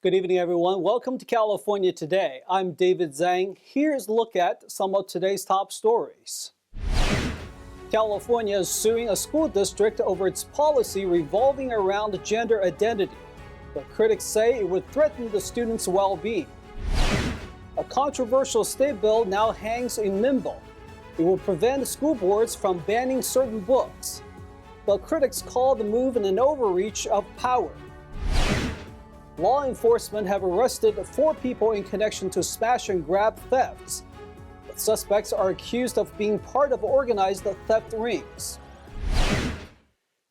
Good evening, everyone. Welcome to California Today. I'm David Zhang. Here's a look at some of today's top stories. California is suing a school district over its policy revolving around gender identity, but critics say it would threaten the students' well-being. A controversial state bill now hangs in limbo. It will prevent school boards from banning certain books, but critics call the move an overreach of power. Law enforcement have arrested 4 people in connection to smash and grab thefts. The suspects are accused of being part of organized theft rings.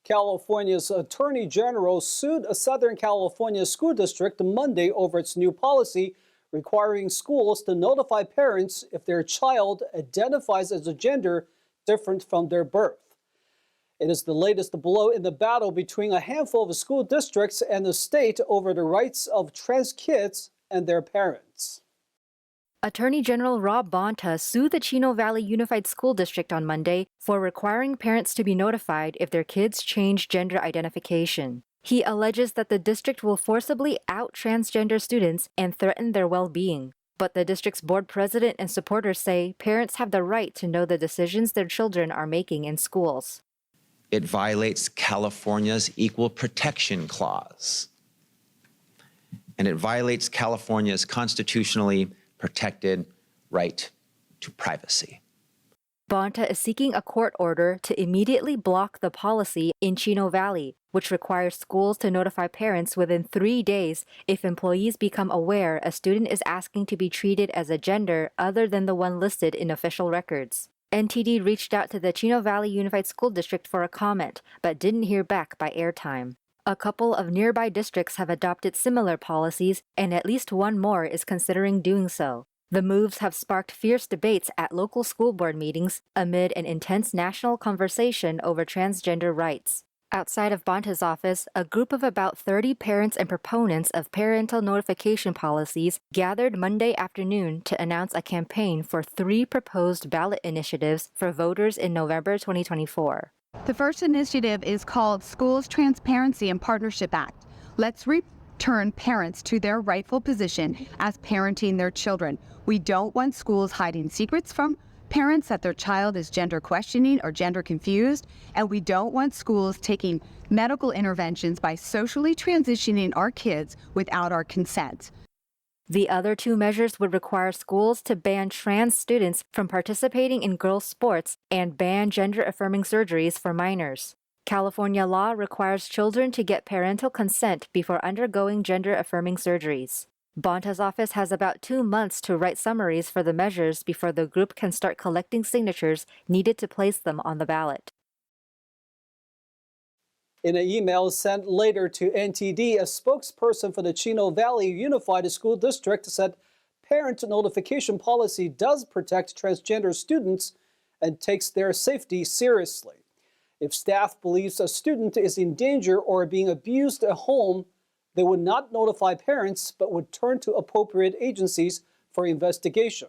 California's Attorney General sued a Southern California school district Monday over its new policy requiring schools to notify parents if their child identifies as a gender different from their birth. It is the latest blow in the battle between a handful of school districts and the state over the rights of trans kids and their parents. Attorney General Rob Bonta sued the Chino Valley Unified School District on Monday for requiring parents to be notified if their kids change gender identification. He alleges that the district will forcibly out transgender students and threaten their well-being. But the district's board president and supporters say parents have the right to know the decisions their children are making in schools. It violates California's Equal Protection Clause, and it violates California's constitutionally protected right to privacy. Bonta is seeking a court order to immediately block the policy in Chino Valley, which requires schools to notify parents within 3 days if employees become aware a student is asking to be treated as a gender other than the one listed in official records. NTD reached out to the Chino Valley Unified School District for a comment, but didn't hear back by airtime. A couple of nearby districts have adopted similar policies, and at least one more is considering doing so. The moves have sparked fierce debates at local school board meetings amid an intense national conversation over transgender rights. Outside of Bonta's office, a group of about 30 parents and proponents of parental notification policies gathered Monday afternoon to announce a campaign for 3 proposed ballot initiatives for voters in November 2024. The first initiative is called Schools Transparency and Partnership Act. Let's return parents to their rightful position as parenting their children. We don't want schools hiding secrets from parents that their child is gender questioning or gender confused, and we don't want schools taking medical interventions by socially transitioning our kids without our consent. The other 2 measures would require schools to ban trans students from participating in girls' sports and ban gender-affirming surgeries for minors. California law requires children to get parental consent before undergoing gender-affirming surgeries. Bonta's office has about 2 months to write summaries for the measures before the group can start collecting signatures needed to place them on the ballot. In an email sent later to NTD, a spokesperson for the Chino Valley Unified School District said parent notification policy does protect transgender students and takes their safety seriously. If staff believes a student is in danger or being abused at home, they would not notify parents, but would turn to appropriate agencies for investigation.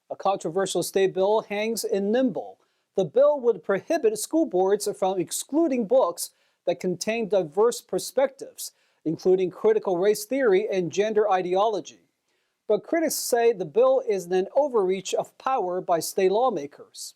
A controversial state bill hangs in limbo. The bill would prohibit school boards from excluding books that contain diverse perspectives, including critical race theory and gender ideology. But critics say the bill is an overreach of power by state lawmakers.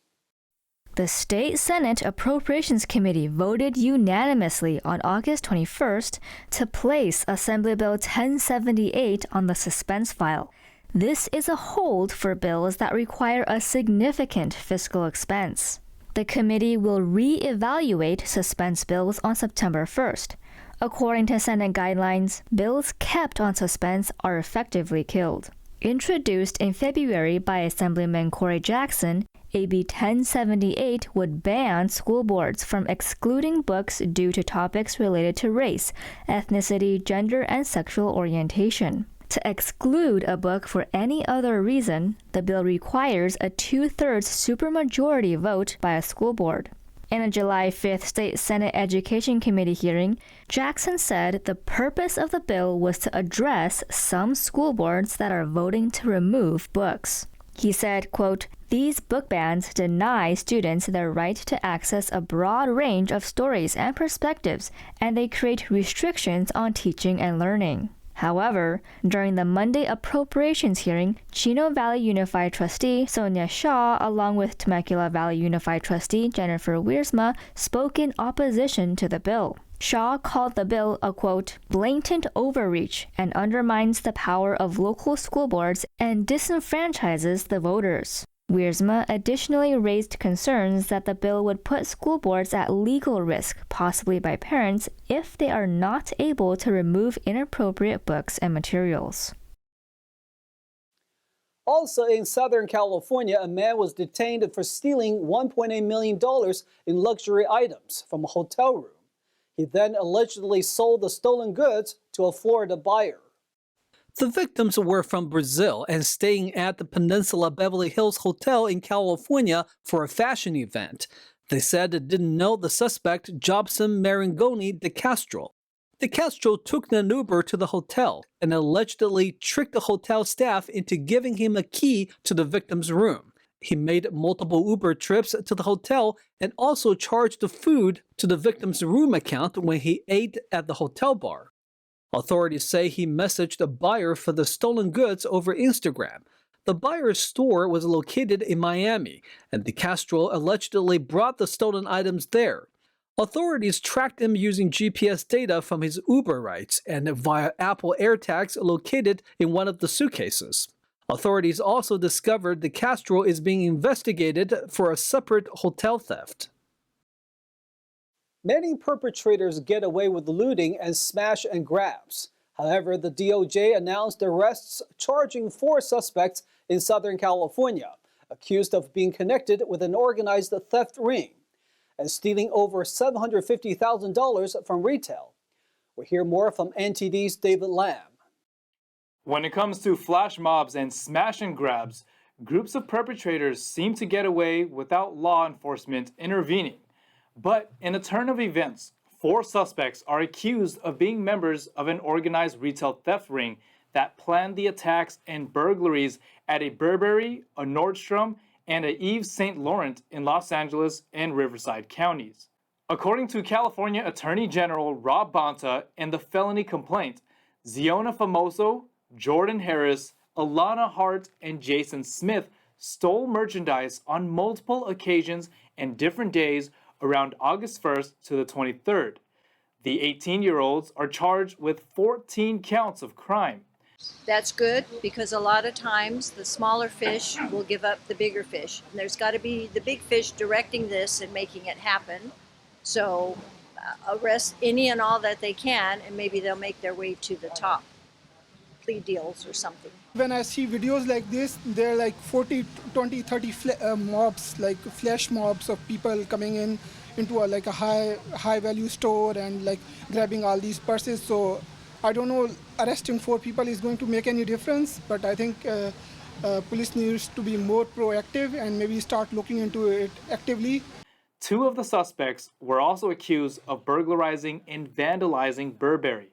The State Senate Appropriations Committee voted unanimously on August 21st to place Assembly Bill 1078 on the suspense file. This is a hold for bills that require a significant fiscal expense. The committee will re-evaluate suspense bills on September 1st. According to Senate guidelines, bills kept on suspense are effectively killed. Introduced in February by Assemblyman Corey Jackson, AB 1078 would ban school boards from excluding books due to topics related to race, ethnicity, gender, and sexual orientation. To exclude a book for any other reason, the bill requires a 2/3 supermajority vote by a school board. In a July 5th State Senate Education Committee hearing, Jackson said the purpose of the bill was to address some school boards that are voting to remove books. He said, quote, These book bans deny students their right to access a broad range of stories and perspectives, and they create restrictions on teaching and learning. However, during the Monday appropriations hearing, Chino Valley Unified Trustee Sonia Shaw, along with Temecula Valley Unified Trustee Jennifer Wiersma, spoke in opposition to the bill. Shaw called the bill a, quote, blatant overreach and undermines the power of local school boards and disenfranchises the voters. Wiersma additionally raised concerns that the bill would put school boards at legal risk, possibly by parents, if they are not able to remove inappropriate books and materials. Also in Southern California, a man was detained for stealing $1.8 million in luxury items from a hotel room. He then allegedly sold the stolen goods to a Florida buyer. The victims were from Brazil and staying at the Peninsula Beverly Hills Hotel in California for a fashion event. They said they didn't know the suspect, Jobson Marangoni de Castro. De Castro took an Uber to the hotel and allegedly tricked the hotel staff into giving him a key to the victim's room. He made multiple Uber trips to the hotel and also charged the food to the victim's room account when he ate at the hotel bar. Authorities say he messaged a buyer for the stolen goods over Instagram. The buyer's store was located in Miami, and De Castro allegedly brought the stolen items there. Authorities tracked him using GPS data from his Uber rides and via Apple AirTags located in one of the suitcases. Authorities also discovered De Castro is being investigated for a separate hotel theft. Many perpetrators get away with looting and smash and grabs. However, the DOJ announced arrests charging 4 suspects in Southern California, accused of being connected with an organized theft ring and stealing over $750,000 from retail. We'll hear more from NTD's David Lamb. When it comes to flash mobs and smash and grabs, groups of perpetrators seem to get away without law enforcement intervening. But in a turn of events, 4 suspects are accused of being members of an organized retail theft ring that planned the attacks and burglaries at a Burberry, a Nordstrom, and a Yves Saint Laurent in Los Angeles and Riverside counties. According to California Attorney General Rob Bonta in the felony complaint, Ziona Famoso, Jordan Harris, Alana Hart, and Jason Smith stole merchandise on multiple occasions and different days around August 1st to the 23rd. The 18-year-olds are charged with 14 counts of crime. That's good because a lot of times the smaller fish will give up the bigger fish. And there's got to be the big fish directing this and making it happen. So arrest any and all that they can, and maybe they'll make their way to the top. Plea deals or something. When I see videos like this, there are like 40, 20, 30 mobs, like flash mobs of people coming into a high value store and like grabbing all these purses. So I don't know, arresting 4 people is going to make any difference, but I think police needs to be more proactive and maybe start looking into it actively. 2 of the suspects were also accused of burglarizing and vandalizing Burberry.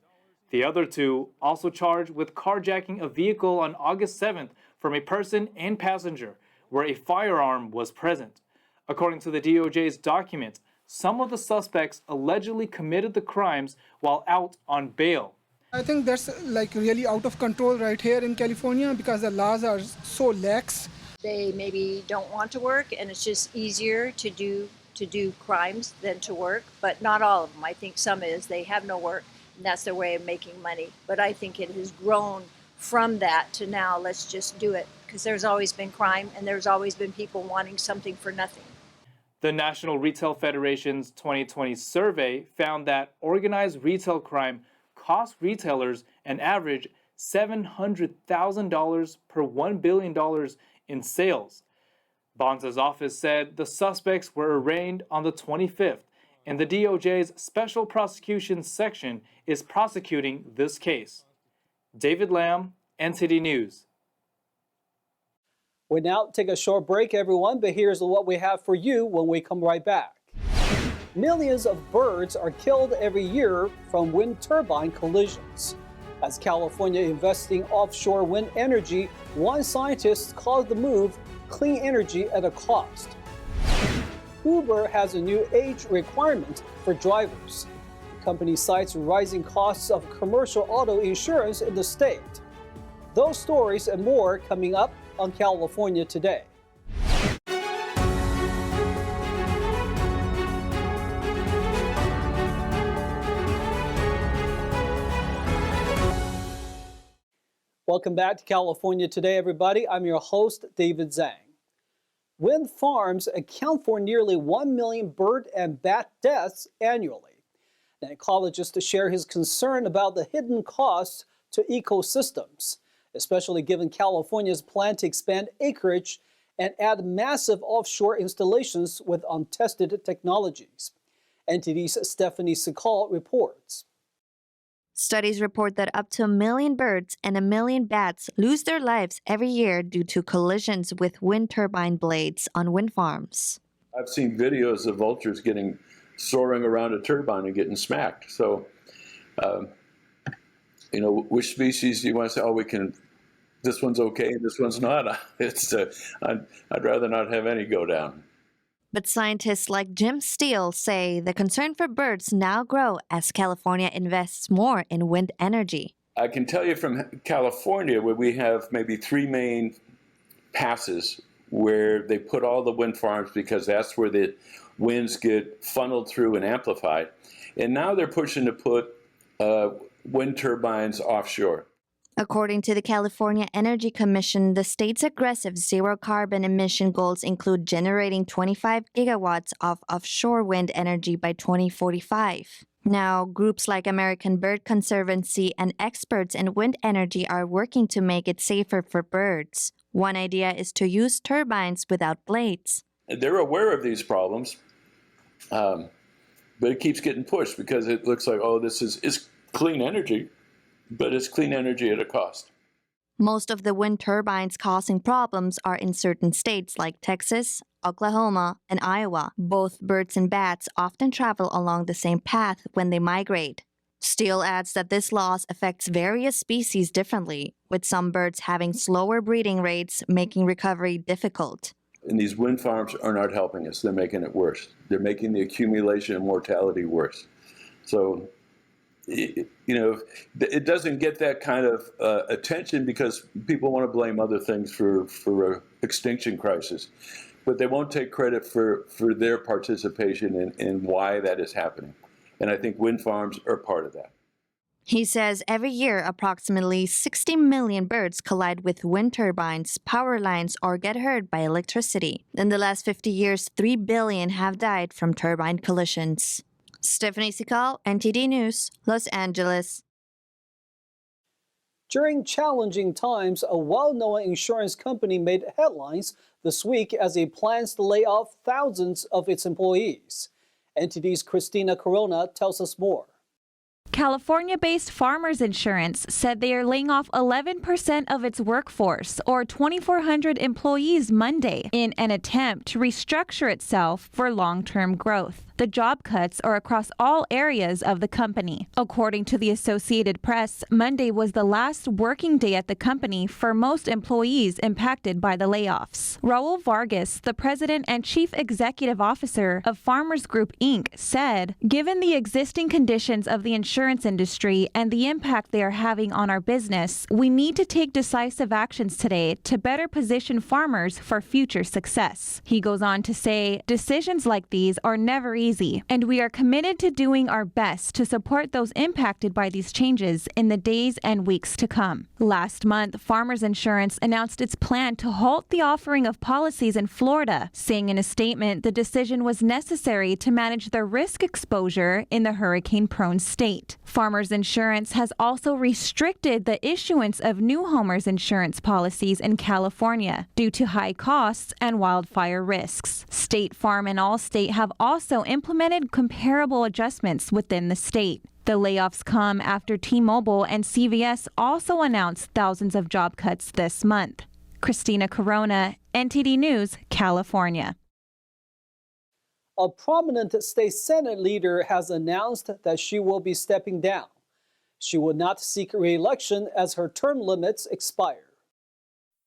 The other 2 also charged with carjacking a vehicle on August 7th from a person and passenger where a firearm was present. According to the DOJ's document, some of the suspects allegedly committed the crimes while out on bail. I think that's like really out of control right here in California because the laws are so lax. They maybe don't want to work, and it's just easier to do crimes than to work, but not all of them. I think some is they have no work. And that's their way of making money. But I think it has grown from that to now, let's just do it. Because there's always been crime and there's always been people wanting something for nothing. The National Retail Federation's 2020 survey found that organized retail crime cost retailers an average $700,000 per $1 billion in sales. Bonta's office said the suspects were arraigned on the 25th. And the DOJ's Special Prosecutions Section is prosecuting this case. David Lamb, NTD News. We now take a short break, everyone, but here's what we have for you when we come right back. Millions of birds are killed every year from wind turbine collisions. As California investing offshore wind energy, one scientist called the move clean energy at a cost. Uber has a new age requirement for drivers. The company cites rising costs of commercial auto insurance in the state. Those stories and more coming up on California Today. Welcome back to California Today, everybody. I'm your host, David Zhang. Wind farms account for nearly 1 million bird and bat deaths annually. An ecologist shared his concern about the hidden costs to ecosystems, especially given California's plan to expand acreage and add massive offshore installations with untested technologies. NTD's Stephanie SoCal reports. Studies report that up to 1 million birds and 1 million bats lose their lives every year due to collisions with wind turbine blades on wind farms. I've seen videos of vultures soaring around a turbine and getting smacked. So, which species do you want to say, this one's okay, this one's not? I'd rather not have any go down. But scientists like Jim Steele say the concern for birds now grow as California invests more in wind energy. I can tell you from California, where we have maybe 3 main passes where they put all the wind farms because that's where the winds get funneled through and amplified. And now they're pushing to put wind turbines offshore. According to the California Energy Commission, the state's aggressive zero-carbon emission goals include generating 25 gigawatts of offshore wind energy by 2045. Now, groups like American Bird Conservancy and experts in wind energy are working to make it safer for birds. One idea is to use turbines without blades. They're aware of these problems, but it keeps getting pushed because it looks like, this is clean energy. But it's clean energy at a cost. Most of the wind turbines causing problems are in certain states like Texas, Oklahoma, and Iowa. Both birds and bats often travel along the same path when they migrate. Steele adds that this loss affects various species differently, with some birds having slower breeding rates, making recovery difficult. And these wind farms are not helping us. They're making it worse. They're making the accumulation and mortality worse. So, it doesn't get that kind of attention because people want to blame other things for extinction crisis, but they won't take credit for their participation in why that is happening. And I think wind farms are part of that. He says every year approximately 60 million birds collide with wind turbines, power lines, or get hurt by electricity. In the last 50 years, 3 billion have died from turbine collisions. Stephanie SoCal, NTD News, Los Angeles. During challenging times, a well-known insurance company made headlines this week as it plans to lay off thousands of its employees. NTD's Christina Corona tells us more. California-based Farmers Insurance said they are laying off 11% of its workforce, or 2,400 employees, Monday, in an attempt to restructure itself for long-term growth. The job cuts are across all areas of the company. According to the Associated Press, Monday was the last working day at the company for most employees impacted by the layoffs. Raul Vargas, the president and chief executive officer of Farmers Group, Inc., said, "Given the existing conditions of the insurance industry and the impact they are having on our business, we need to take decisive actions today to better position farmers for future success." He goes on to say, "Decisions like these are never easy, and we are committed to doing our best to support those impacted by these changes in the days and weeks to come." Last month, Farmers Insurance announced its plan to halt the offering of policies in Florida, saying in a statement the decision was necessary to manage the risk exposure in the hurricane-prone state. Farmers Insurance has also restricted the issuance of new homeowners insurance policies in California due to high costs and wildfire risks. State Farm and Allstate have also implemented comparable adjustments within the state. The layoffs come after T-Mobile and CVS also announced thousands of job cuts this month. Christina Corona, NTD News, California. A prominent state Senate leader has announced that she will be stepping down. She will not seek re-election as her term limits expire.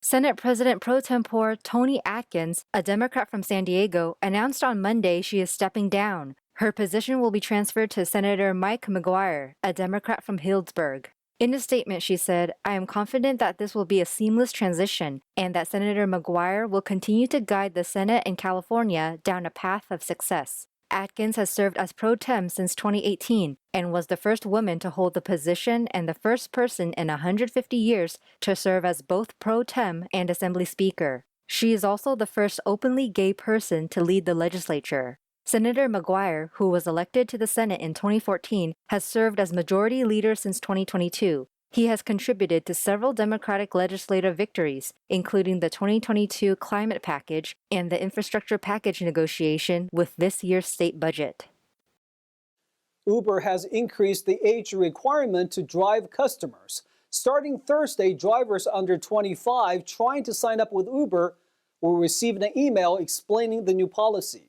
Senate President pro tempore Toni Atkins, a Democrat from San Diego, announced on Monday she is stepping down. Her position will be transferred to Senator Mike McGuire, a Democrat from Healdsburg. In a statement, she said, "I am confident that this will be a seamless transition and that Senator McGuire will continue to guide the Senate and California down a path of success." Atkins has served as pro tem since 2018 and was the first woman to hold the position and the first person in 150 years to serve as both pro tem and Assembly Speaker. She is also the first openly gay person to lead the legislature. Senator McGuire, who was elected to the Senate in 2014, has served as Majority Leader since 2022. He has contributed to several Democratic legislative victories, including the 2022 climate package and the infrastructure package negotiation with this year's state budget. Uber has increased the age requirement to drive customers. Starting Thursday, drivers under 25 trying to sign up with Uber will receive an email explaining the new policy.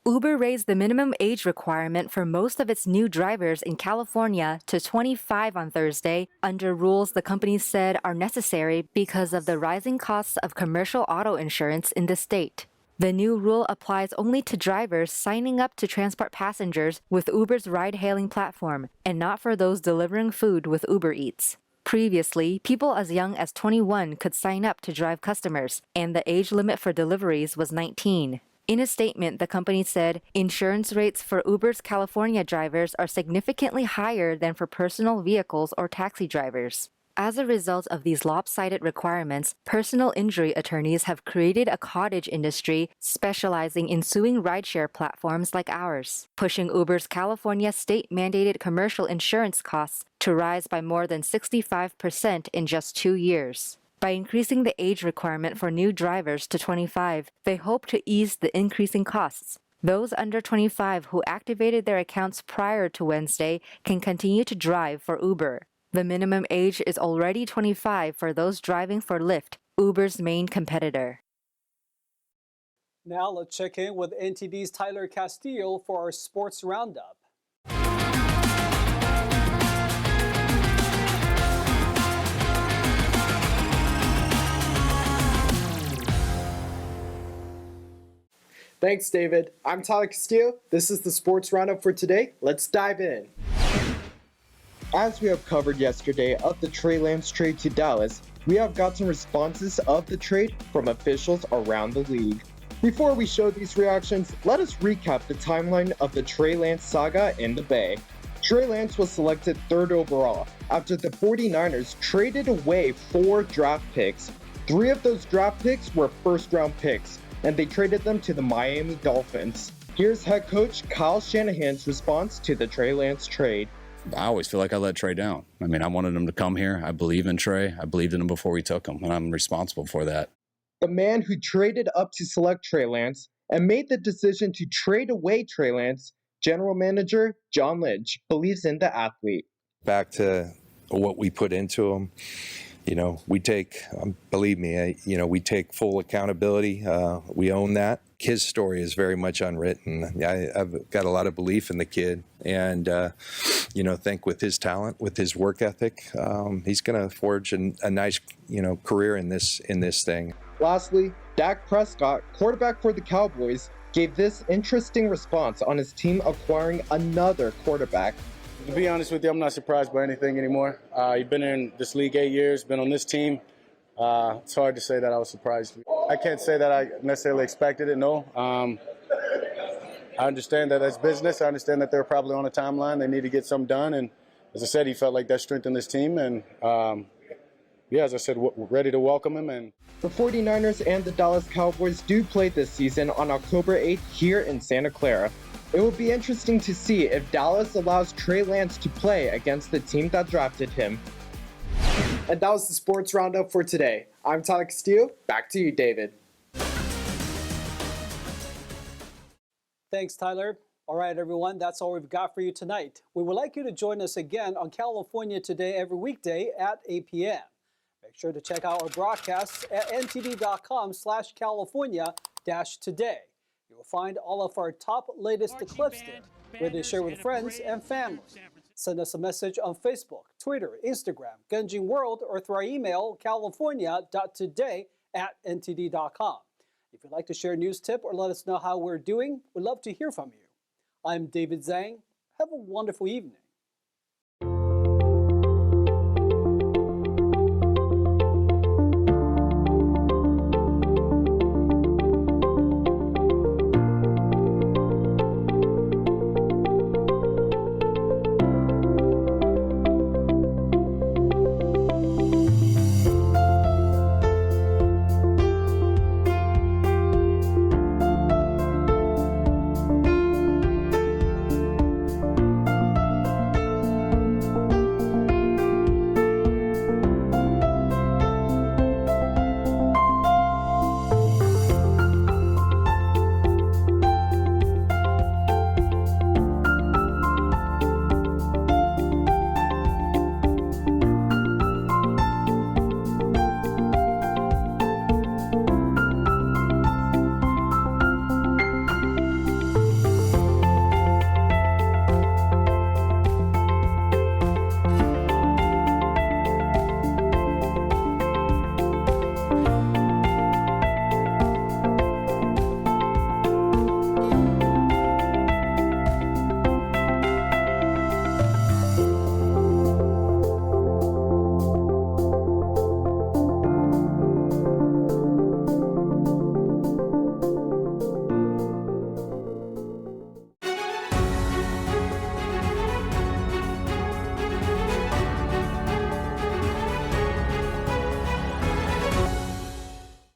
Uber raised the minimum age requirement for most of its new drivers in California to 25 on Thursday, under rules the company said are necessary because of the rising costs of commercial auto insurance in the state. The new rule applies only to drivers signing up to transport passengers with Uber's ride-hailing platform, and not for those delivering food with Uber Eats. Previously, people as young as 21 could sign up to drive customers, and the age limit for deliveries was 19. In a statement, the company said insurance rates for Uber's California drivers are significantly higher than for personal vehicles or taxi drivers. As a result of these lopsided requirements, personal injury attorneys have created a cottage industry specializing in suing rideshare platforms like ours, pushing Uber's California state-mandated commercial insurance costs to rise by more than 65% in just 2 years. By increasing the age requirement for new drivers to 25, they hope to ease the increasing costs. Those under 25 who activated their accounts prior to Wednesday can continue to drive for Uber. The minimum age is already 25 for those driving for Lyft, Uber's main competitor. Now let's check in with NTD's Tyler Castillo for our sports roundup. Thanks, David. I'm Tyler Castillo. This is the Sports Roundup for today. Let's dive in. As we have covered yesterday of the Trey Lance trade to Dallas, we have gotten responses of the trade from officials around the league. Before we show these reactions, let us recap the timeline of the Trey Lance saga in the Bay. Trey Lance was selected 3rd overall after the 49ers traded away 4 draft picks. 3 of those draft picks were first-round picks, and they traded them to the Miami Dolphins. Here's head coach Kyle Shanahan's response to the Trey Lance trade. I always feel like I let Trey down. I mean, I wanted him to come here. I believe in Trey. I believed in him before we took him, and I'm responsible for that. The man who traded up to select Trey Lance and made the decision to trade away Trey Lance, general manager John Lynch, believes in the athlete. Back to what we put into him. You know, we take, believe me, we take full accountability. We own that. His story is very much unwritten. I've got a lot of belief in the kid, and think with his talent, with his work ethic, he's going to forge a nice, career in this thing. Lastly, Dak Prescott, quarterback for the Cowboys, gave this interesting response on his team acquiring another quarterback. To be honest with you, I'm not surprised by anything anymore. You've been in this league 8 years, been on this team. It's hard to say that I was surprised. I can't say that I necessarily expected it, no. I understand that that's business. I understand that they're probably on a timeline. They need to get something done. And as I said, he felt like that strengthened this team. And as I said, we're ready to welcome him. And the 49ers and the Dallas Cowboys do play this season on October 8th here in Santa Clara. It will be interesting to see if Dallas allows Trey Lance to play against the team that drafted him. And that was the Sports Roundup for today. I'm Tyler Castillo. Back to you, David. Thanks, Tyler. All right, everyone, that's all we've got for you tonight. We would like you to join us again on California Today every weekday at 8 p.m. Make sure to check out our broadcasts at ntd.com/California-today. You will find all of our top latest clips there, where they share with friends and family. Send us a message on Facebook, Twitter, Instagram, Genjing World, or through our email, california.today@ntd.com. If you'd like to share a news tip or let us know how we're doing, we'd love to hear from you. I'm David Zhang. Have a wonderful evening.